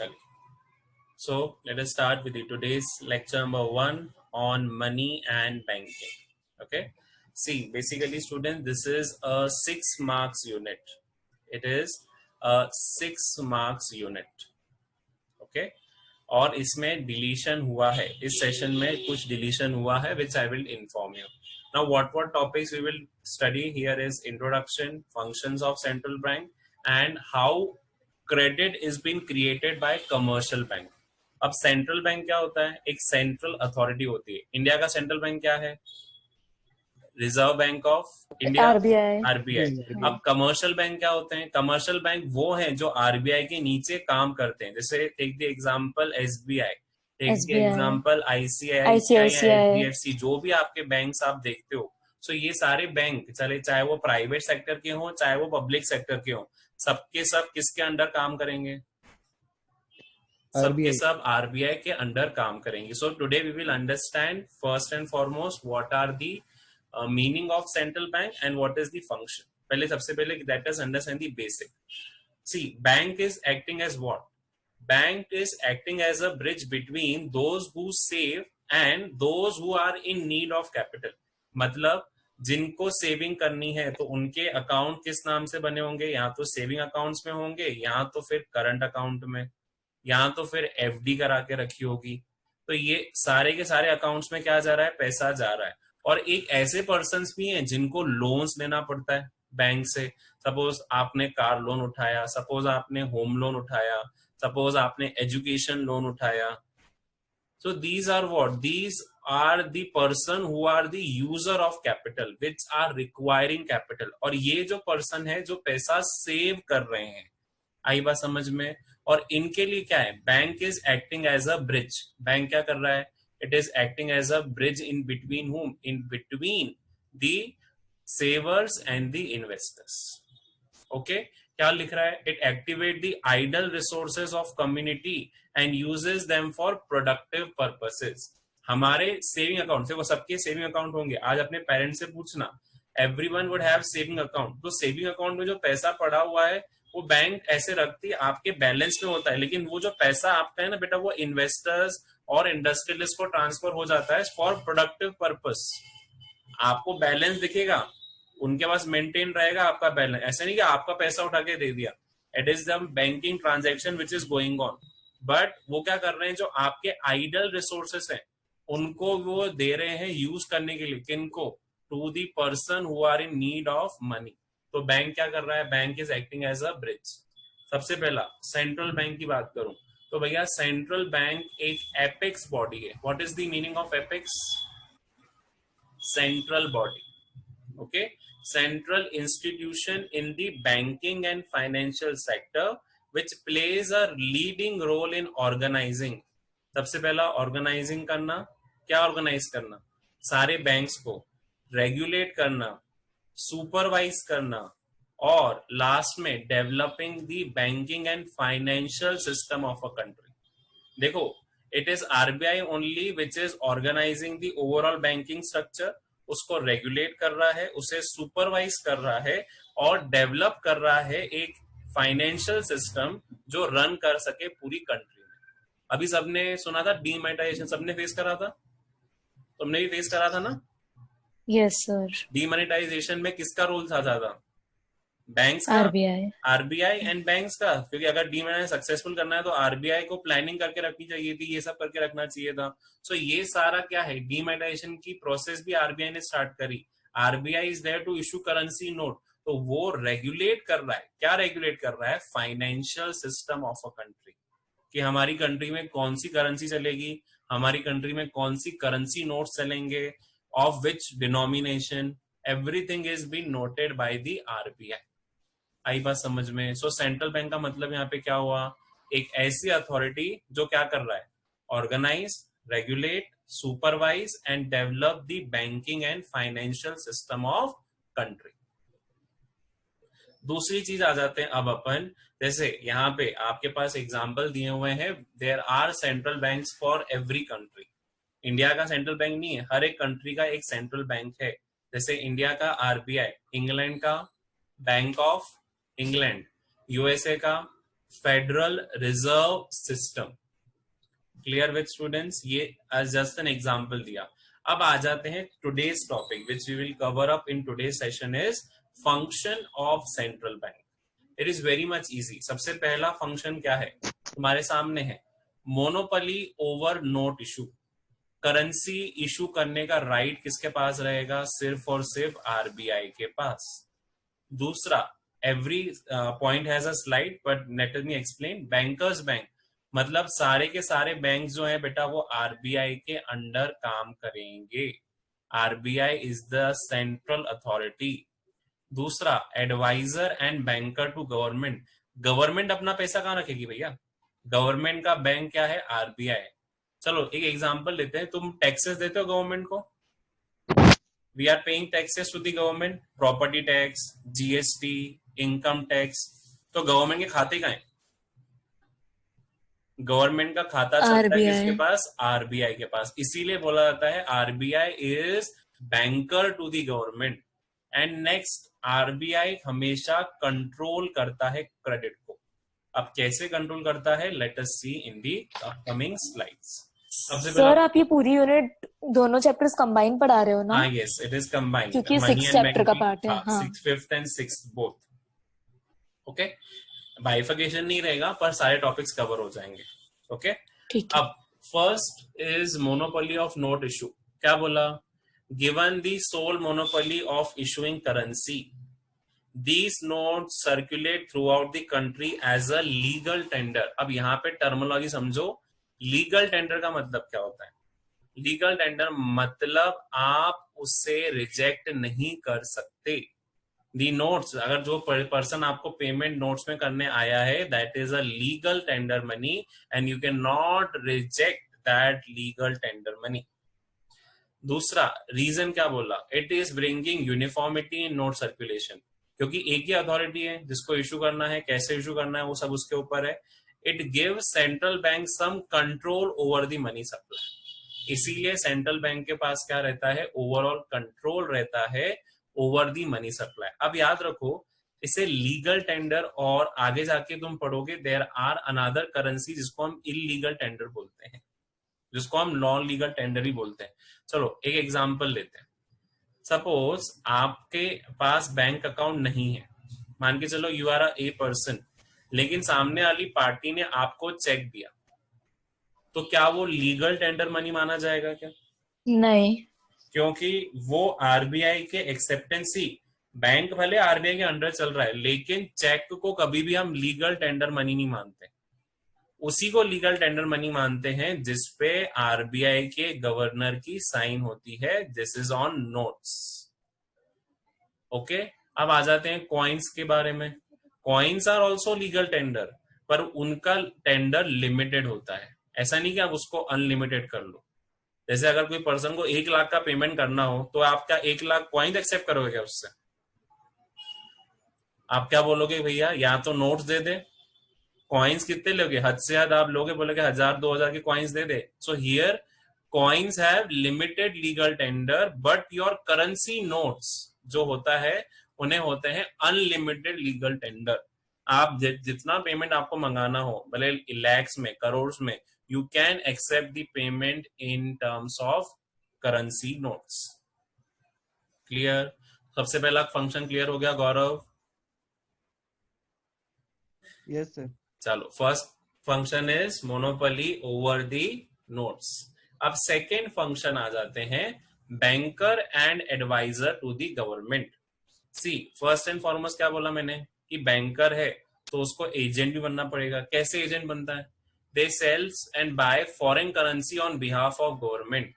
चलिए, so let us start with today's lecture number 1 on money and banking. Okay, see, basically students, this is a 6 marks unit. It is a 6 marks unit. Okay, और इसमें deletion हुआ है, इस session में कुछ deletion हुआ है which I will inform you. Now what topics we will study here is introduction, functions of central bank, and how credit is being created by commercial bank. अब सेंट्रल बैंक क्या होता है? एक central authority होती है. India का central bank क्या है? Reserve bank of India, RBI. अब कमर्शियल बैंक क्या होते हैं? कमर्शियल बैंक वो हैं जो आरबीआई के नीचे काम करते हैं. जैसे take the example SBI, take the example ICICI, HDFC, जो भी आपके बैंक्स आप देखते हो. सो ये सारे बैंक, चले चाहे वो प्राइवेट सेक्टर के हो चाहे वो पब्लिक सेक्टर के हो, सबके सब किसके अंडर काम करेंगे? सबके सब आरबीआई के अंडर काम करेंगे. So today we will understand first and foremost what are the meaning of central bank and what is the function. पहले सबसे पहले let us understand the basic. See, bank is acting as what? Bank is acting as a bridge between those who save and those who are in need of capital. मतलब जिनको saving करनी है तो उनके account किस नाम से बने होंगे? या तो सेविंग अकाउंट्स में होंगे, या तो फिर करंट अकाउंट में, या तो फिर एफडी करा के रखी होगी. तो ये सारे के सारे अकाउंट्स में क्या जा रहा है? पैसा जा रहा है. और एक ऐसे पर्सन्स भी हैं जिनको लोन्स लेना पड़ता है बैंक से. सपोज आपने कार लोन उठाया, सपोज आपने होम लोन उठाया, सपोज आपने एजुकेशन लोन उठाया. So these are what? These are the person who are the user of capital which are requiring capital. और ये जो पर्सन है जो पैसा सेव कर रहे हैं. आई बात समझ में? और इनके लिए क्या है? Bank is acting as a bridge. Bank क्या कर रहा है? It is acting as a bridge in between whom? In between the savers and the investors. Okay, क्या लिख रहा है? It activate the idle resources of community and uses them for productive purposes. हमारे saving account से, वो सबके saving account होंगे. आज अपने पेरेंट्स से पूछना, everyone would have saving account. तो सेविंग अकाउंट में जो पैसा पड़ा हुआ है वो बैंक ऐसे रखती है, आपके बैलेंस में होता है. लेकिन वो जो पैसा आपका है ना बेटा, वो इन्वेस्टर्स और इंडस्ट्रियलिस्ट को ट्रांसफर हो जाता है फॉर प्रोडक्टिव पर्पस. आपको बैलेंस दिखेगा, उनके पास मेंटेन रहेगा आपका बैलेंस. ऐसा नहीं कि आपका पैसा उठा के दे दिया. It is the banking transaction which is going on. But वो क्या कर रहे हैं? जो आपके आइडल रिसोर्सेस हैं उनको वो दे रहे हैं यूज करने के लिए. किनको? To the person who are in need of money. तो बैंक क्या कर रहा है? Bank is acting as a bridge. सबसे पहला सेंट्रल बैंक की बात करूं तो भैया सेंट्रल बैंक एक एपेक्स बॉडी है. What is the meaning of apex? Central body. Okay, central institution in the banking and financial sector which plays a leading role in organising. सबसे पहला ऑर्गेनाइजिंग करना. क्या ऑर्गेनाइज करना? सारे बैंक्स को regulate करना, सुपरवाइज करना, और लास्ट में developing the banking and financial system of a country. देखो, it is RBI only which is organizing the overall banking structure. उसको रेगुलेट कर रहा है, उसे सुपरवाइज कर रहा है, और डेवलप कर रहा है एक फाइनेंशियल सिस्टम जो रन कर सके पूरी कंट्री में. अभी सबने सुना था डीमोनेटाइजेशन, सबने फेस करा था, तुमने भी फेस करा था ना? Yes sir. डीमोनेटाइजेशन में किसका रोल था ज्यादा? बैंक्स का, आरबीआई एंड बैंक्स का. क्योंकि अगर डीमोनेटाइजेशन सक्सेसफुल करना है तो आरबीआई को प्लानिंग करके रखनी चाहिए थी, ये सब करके रखना चाहिए था. सो ये सारा क्या है? डीमोनेटाइजेशन की प्रोसेस भी आरबीआई ने स्टार्ट करी. RBI is there to issue currency note. तो वो रेगुलेट कर रहा है. क्या रेगुलेट कर रहा है? Financial system of a country. कि हमारी कंट्री में कौन सी करेंसी चलेगी, हमारी कंट्री में कौन सी करेंसी नोट्स चलेंगे, of which denomination, everything is been noted by the RBI. आई बात समझ में? सो सेंट्रल बैंक का मतलब यहाँ पे क्या हुआ? एक ऐसी अथॉरिटी जो क्या कर रहा है? Organise, regulate, supervise and develop the banking and financial system of country. दूसरी चीज आ जाते हैं अब अपन. जैसे यहाँ पे आपके पास एग्जाम्पल दिए हुए हैं. There are central banks for every country. India का सेंट्रल बैंक नहीं है, हर एक कंट्री का एक सेंट्रल बैंक है. जैसे इंडिया का आरबीआई, इंग्लैंड का बैंक ऑफ इंग्लैंड, यूएसए का federal reserve system. Clear with students? ये एज जस्ट एन एग्जांपल दिया। अब आ जाते हैं today's topic which we will cover up in today's session is function of central bank. It is very much easy. सबसे पहला फंक्शन क्या है तुम्हारे सामने है, monopoly over note issue. Currency issue करने का राइट किसके पास रहेगा? सिर्फ और सिर्फ आरबीआई के पास। दूसरा, every point has a slide but let me explain. Bankers bank मतलब सारे के सारे बैंक जो है बेटा वो आरबीआई के अंडर काम करेंगे। RBI is the central authority. दूसरा, adviser and banker to government. Government अपना पैसा कहां रखेगी भैया? गवर्नमेंट का बैंक क्या है? आरबीआई। चलो एक एग्जांपल लेते हैं। तुम टैक्सेस देते हो गवर्नमेंट को? We are paying taxes to the government, property tax, GST, income tax. तो गवर्नमेंट के खाते कहाँ हैं? गवर्नमेंट का खाता चलता है किसके RBI. पास? आरबीआई के पास। इसीलिए बोला जाता है RBI is banker to the government. And next, RBI हमेशा कंट्रोल करता है क्रेडिट को। अब कैसे कंट्रोल करता है, let us see in the upcoming slides. सबसे सर पहला, आप ये पूरी यूनिट दोनों चैप्टर्स कंबाइन पढ़ा रहे हो ना? हाँ यस इट इज कंबाइंड, क्योंकि मनी 6 एंड चैप्टर का बैंकिंग। पार्ट है। हाँ, हाँ 6th 5th and 6th both. Okay, बाइफिकेशन नहीं रहेगा पर सारे टॉपिक्स कवर हो जाएंगे। ओके, ठीक है। अब first is monopoly of note issue. क्या बोला? Given the sole monopoly of issuing currency, these notes circulate throughout the country as a legal tender। अब यहाँ पे टर्मिनोलॉजी समझो। लीगल टेंडर का मतलब क्या होता है? लीगल टेंडर मतलब आप उससे रिजेक्ट नहीं कर सकते। दी नोट्स, अगर जो पर्सन आपको पेमेंट नोट्स में करने आया है, that is a legal tender money and you can not reject that legal tender money. दूसरा रीजन क्या बोला? It is bringing uniformity in note circulation. क्योंकि एक ही अथॉरिटी है जिसको इशू करना है, कैसे इशू करना है वो सब उसके ऊपर है। It give central bank some control over the money supply. इसीलिए सेंट्रल बैंक के पास क्या रहता है? ओवरऑल कंट्रोल रहता है ओवर दी मनी सप्लाई। अब याद रखो, इसे लीगल टेंडर और आगे जाके तुम पढ़ोगे देयर आर अनदर करेंसी जिसको हम इलीगल टेंडर बोलते हैं, जिसको हम नॉन लीगल टेंडर ही बोलते हैं। चलो एक एग्जांपल लेते हैं। सपोज आपके पास बैंक अकाउंट नहीं है, मान के चलो यू आर ए पर्सन, लेकिन सामने वाली पार्टी ने आपको चेक दिया, तो क्या वो लीगल टेंडर मनी माना जाएगा क्या? नहीं। क्योंकि वो आरबीआई के एक्सेप्टेंसी, बैंक भले आरबीआई के अंडर चल रहा है लेकिन चेक को कभी भी हम लीगल टेंडर मनी नहीं मानते। उसी को लीगल टेंडर मनी मानते हैं जिसपे आरबीआई के गवर्नर की साइन होती है। This is on notes. Okay, अब आ जाते हैं कॉइन्स के बारे में। Coins are also legal tender, पर उनका टेंडर लिमिटेड होता है। ऐसा नहीं कि आप उसको अनलिमिटेड कर लो। जैसे अगर कोई पर्सन को 1 लाख का पेमेंट करना हो तो आप क्या 1 लाख कॉइन एक्सेप्ट करोगे क्या उससे? आप क्या बोलोगे भैया, या तो नोट्स दे दे। कॉइन्स कितने लोगे? हद से हद आप लोगे, बोलोगे 1000-2000 के coins they they. So here coins have limited legal tender but your currency notes जो होता है उन्हें होते हैं अनलिमिटेड लीगल टेंडर। आप जितना पेमेंट आपको मंगाना हो, भले लैक्स में, करोड़ में, you can accept the payment in terms of currency notes। Clear? सबसे पहला फंक्शन क्लियर हो गया गौरव? Yes sir. चलो, first function is monopoly over the notes. अब सेकेंड फंक्शन आ जाते हैं banker and adviser to the government. See, first and foremost क्या बोला मैंने कि बैंकर है तो उसको एजेंट भी बनना पड़ेगा। कैसे एजेंट बनता है? They sells and buy foreign currency on behalf of government।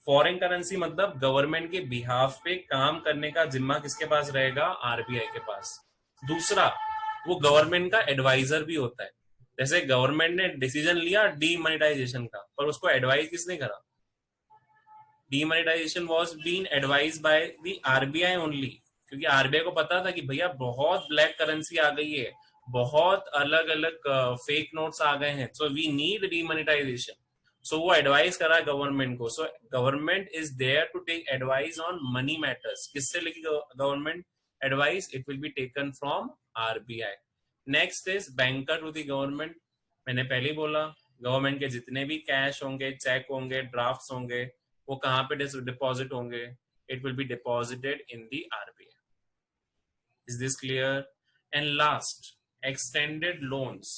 Foreign currency मतलब गवर्नमेंट के बिहाफ पे काम करने का जिम्मा किसके पास रहेगा? आरबीआई के पास। दूसरा, वो गवर्नमेंट का एडवाइजर भी होता है। जैसे गवर्नमेंट ने डिसीजन लिया डीमोनेटाइजेशन का, पर उसको एडवाइज किसने करा? Demonetization was been advise by the RBI only, क्योंकि आरबीआई को पता था कि भैया बहुत ब्लैक करेंसी आ गई है, बहुत अलग अलग फेक नोट्स आ गए हैं, so we need demonetization. So वो एडवाइस करा गवर्नमेंट को। So government is there to take advice on money matters. किससे लेगी government advice? It will be taken from RBI. Next is banker to the government. मैंने पहले ही बोला, government के जितने भी कैश होंगे, चेक होंगे, ड्राफ्ट्स होंगे, वो कहाँ पे डिपॉजिट होंगे? It will be deposited in the RBI. Is this clear? And last, extended loans.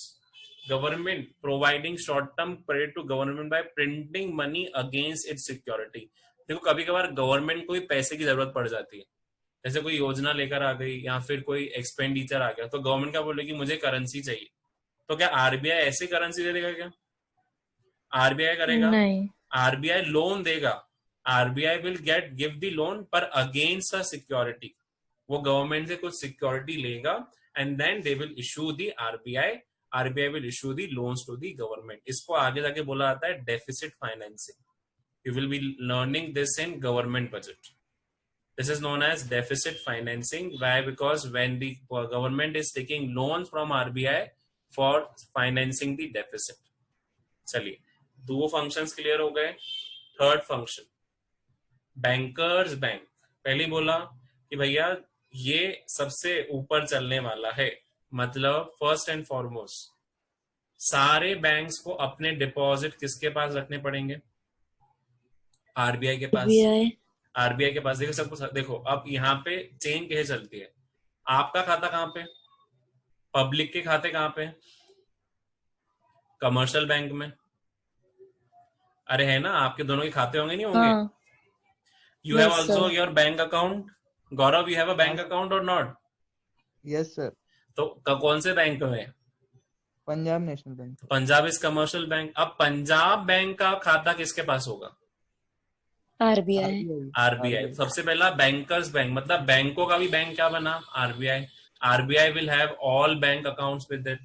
Government providing short-term credit to government by printing money against its security. देखो कभी कभार गवर्नमेंट को भी पैसे की जरूरत पड़ जाती है, जैसे कोई योजना लेकर आ गई या फिर कोई एक्सपेंडिचर आ गया, तो गवर्नमेंट क्या बोलेगी, मुझे करेंसी चाहिए. तो क्या आरबीआई ऐसी करेंसी दे देगा? क्या आरबीआई करेगा? नहीं. आरबीआई लोन देगा. RBI will give the loan पर अगेंस्ट अ सिक्योरिटी. वो गवर्नमेंट से कुछ सिक्योरिटी लेगा and then they will issue the RBI will issue the loans to the government. इसको आगे जाके बोला जाता है deficit financing. You will be learning this in government budget. This is known as deficit financing. Why? Because when the government is taking loans from RBI for financing the deficit. चलिए, दो functions clear हो गए. Third function, bankers bank. पहले बोला कि भैया ये सबसे ऊपर चलने वाला है, मतलब फर्स्ट एंड फॉरमोस्ट सारे बैंक्स को अपने डिपॉजिट किसके पास रखने पड़ेंगे? आरबीआई के पास. आरबीआई के पास. देखो सबको देखो, अब यहाँ पे चेन कैसे चलती है. आपका खाता कहाँ पे? पब्लिक के खाते कहाँ पे? कमर्शियल बैंक में. अरे है ना, आपके दोनों के खाते होंगे, नहीं होंगे? You have also your bank account. Gaurav, you have a bank account or not? Yes sir. तो कौन से बैंक में? Punjab national bank. Punjab is commercial bank. अब पंजाब बैंक का खाता किसके पास होगा? आरबीआई. आरबीआई. सबसे पहला बैंकर्स बैंक, मतलब बैंकों का भी बैंक क्या बना? RBI. RBI will have all bank accounts with it.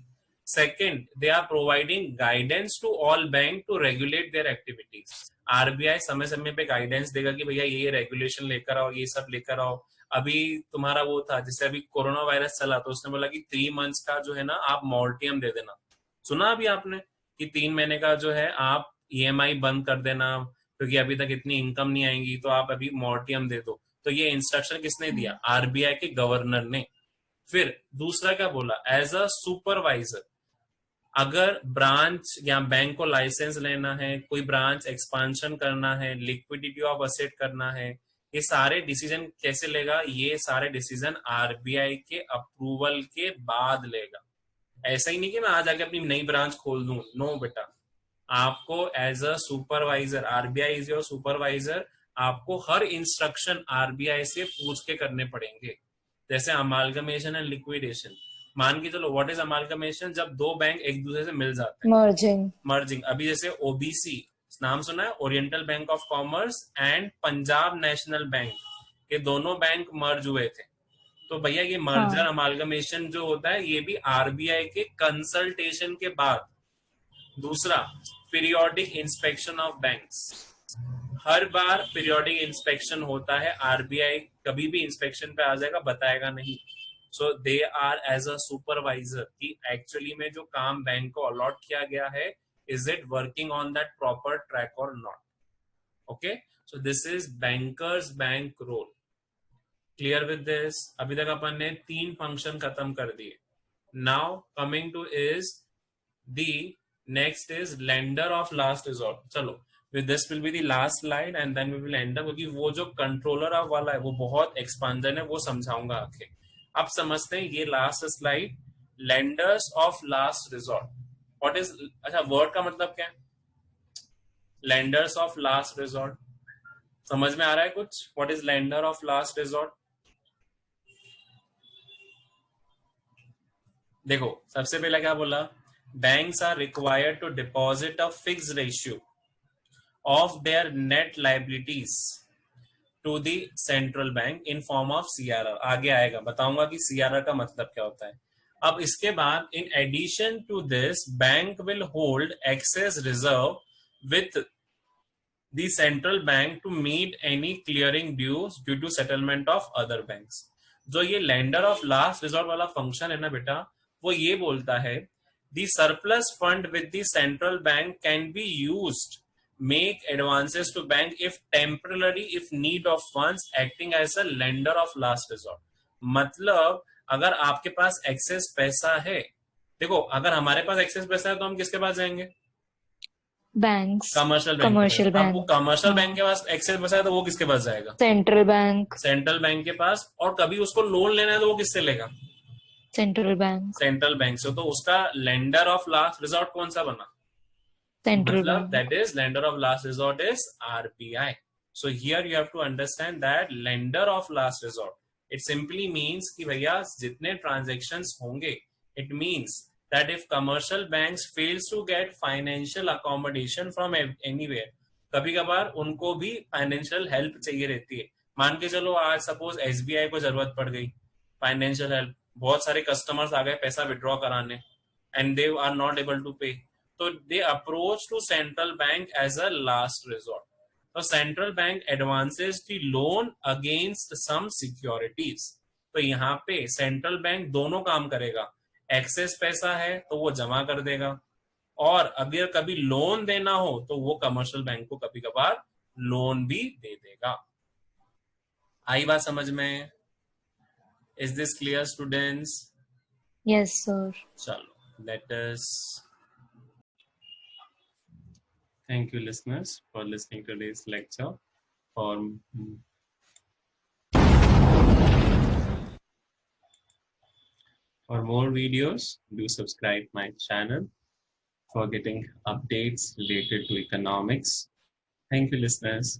Second, they are providing guidance to all bank to regulate their activities. RBI समय समय पे गाइडेंस देगा कि भैया ये रेगुलेशन लेकर आओ, ये सब लेकर आओ. अभी तुम्हारा वो था, जैसे अभी कोरोना वायरस चला, तो उसने बोला कि 3 months का जो है ना आप मोरटियम दे देना. सुना अभी आपने कि 3 महीने का जो है आप ईएमआई बंद कर देना, क्योंकि अभी तक इतनी इनकम नहीं आएंगी, तो आप अभी मोरटियम दे दो. तो ये इंस्ट्रक्शन किसने दिया? आरबीआई के गवर्नर ने. फिर दूसरा क्या बोला? एज अ सुपरवाइजर, अगर ब्रांच या बैंक को लाइसेंस लेना है, कोई ब्रांच एक्सपांशन करना है, लिक्विडिटी ऑफ असेट करना है, ये सारे डिसीजन कैसे लेगा? ये सारे डिसीजन आरबीआई के अप्रूवल के बाद लेगा. ऐसा ही नहीं कि मैं आज आके अपनी नई ब्रांच खोल दूं. नो बेटा, आपको as a supervisor, RBI is your supervisor, आपको हर इंस्ट्रक्शन आरबीआई से पूछ के करने पड़ेंगे. जैसे अमालगमेशन एंड लिक्विडेशन. मान के चलो, व्हाट इज अमालगमेशन? जब दो बैंक एक दूसरे से मिल जाते हैं. मर्जिंग. अभी जैसे ओबीसी नाम सुना है, oriental bank of commerce and Punjab national bank, के दोनों बैंक मर्ज हुए थे. तो भैया ये मर्जर अमालगमेशन जो होता है, ये भी आरबीआई के कंसल्टेशन के बाद. दूसरा, periodic inspection of banks. Her bar periodic inspection होता है. आरबीआई कभी भी इंस्पेक्शन पे आ जाएगा, बताएगा नहीं. So they are as a supervisor कि एक्चुअली में जो काम बैंक को अलॉट किया गया है, is it working on that proper track और not. Okay, so this is bankers bank role. Clear with this? अभी तक अपन ने 3 फंक्शन खत्म कर दिए. Now coming to is the next is lender of last resort. चलो, with this will be the last slide and then we will end up, क्योंकि वो जो कंट्रोलर ऑफ वाला है वो बहुत एक्सपांजन है, वो समझाऊंगा आगे. अब समझते हैं ये last slide, lenders of last resort. What is, अच्छा वर्ड का मतलब क्या है? लेंडर्स ऑफ लास्ट रिजॉर्ट समझ में आ रहा है कुछ? What is lender of last resort? देखो, सबसे पहले क्या बोला? Banks are required to deposit a fixed ratio of their net liabilities to the central bank in form of CRR. आगे आएगा, बताऊंगा कि CRR का मतलब क्या होता है. अब इसके बाद, in addition to this, bank will hold excess reserve with the central bank to meet any clearing dues due to settlement of other banks. जो ये lender of last resort वाला फंक्शन है ना बेटा, वो ये बोलता है the surplus fund with the central bank can be used make advances to bank if temporarily if need of funds acting as a lender of last resort. मतलब अगर आपके पास एक्सेस पैसा है देखो अगर हमारे पास एक्सेस पैसा है तो हम किसके पास जाएंगे? बैंक्स, कमर्शियल बैंक के कमर्शियल पास। अब वो बैंक, कमर्शियल बैंक हाँ, के पास एक्सेस पैसा है तो वो किसके पास जाएगा? सेंट्रल बैंक, सेंट्रल बैंक के पास। और कभी उसको लोन लेना है तो वो किससे लेगा? सेंट्रल बैंक, सेंट्रल बैंक से। तो उसका लेंडर ऑफ लास्ट रिजॉर्ट कौन सा बना? सेंट्रल मतलब bank, that is lender of last resort is RBI. So here you have to understand that lender of last resort, it simply means कि भैया जितने transactions होंगे, it means that if commercial banks fails to get financial accommodation from anywhere, कभी कभार उनको भी financial help चाहिए रहती है। मान के चलो आज सपोज SBI को जरूरत पड़ गई फाइनेंशियल हेल्प, बहुत सारे कस्टमर्स आ गए पैसा विड्रॉ कराने and they are not able to pay, so they approach to central bank as a last resort. So central bank advances the loan against some securities. तो यहाँ पे सेंट्रल बैंक दोनों काम करेगा, एक्सेस पैसा है तो वो जमा कर देगा, और अगर कभी लोन देना हो तो वो कमर्शियल बैंक को कभी कभार लोन भी दे देगा। आई बात समझ में? Is this clear students? yes sir. चलो let us thank you listeners for listening to today's lecture. For more videos, do subscribe my channel for getting updates related to economics. Thank you listeners.